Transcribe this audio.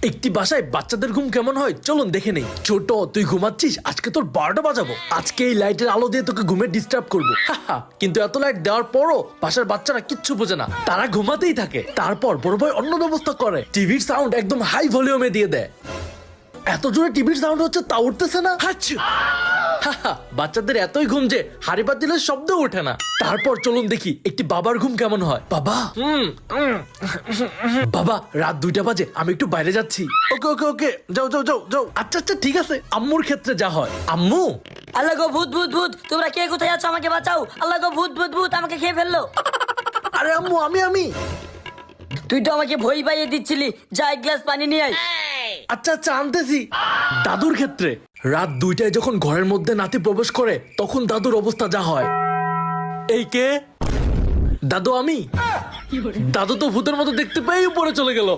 একটি বাসায় বাচ্চাদের ঘুম কেমন হয় চলুন দেখে নেই। ছোট, তুই ঘুমাচ্ছিস, আজকে তোর 12টা বাজাবো। আজকে এই লাইটের আলো দিয়ে তোকে ঘুমে ডিস্টার্ব করবো। কিন্তু এত লাইট দেওয়ার পরও বাসার বাচ্চারা কিচ্ছু বোঝে না, তারা ঘুমাতেই থাকে। তারপর বড় ভাই অন্য ব্যবস্থা করে, টিভির সাউন্ড একদম হাই ভলিউমে দিয়ে দেয়। এত জোরে টিভির সাউন্ড হচ্ছে তা উঠতেছে না। বাচ্চাদের এতই ঘুম যে হাড়ি পাত দিলে শব্দ ওঠে না। তারপর চলুন দেখি একটি বাবার ঘুম কেমন হয়। বাবা বাবা, রাত 2টা বাজে, আমি একটু বাইরে যাচ্ছি। ওকে ওকে ওকে, যাও যাও যাও যাও। আচ্ছা আচ্ছা ঠিক আছে। আম্মুর ক্ষেত্রে যা হয়, আম্মু আল্লাহ গো ভূত ভূত ভূত, তোমরা কে কোথায় আছো? আমাকে বাঁচাও। আল্লাহ গো ভূত ভূত ভূত, আমাকে খেয়ে ফেললো। আরে আম্মু, আমি তুই তো আমাকে ভয় পাইয়ে দিচ্ছিলি, যা এক গ্লাস পানি নিয়ে আয়। আচ্ছা আচ্ছা আনতেছি। দাদুর ক্ষেত্রে রাত 2টায় যখন ঘরের মধ্যে নাতি প্রবেশ করে তখন দাদুর অবস্থা যা হয়। এই কে? দাদু আমি। দাদু তো ভূতের মতো দেখতে পেয়ে উপরে চলে গেল।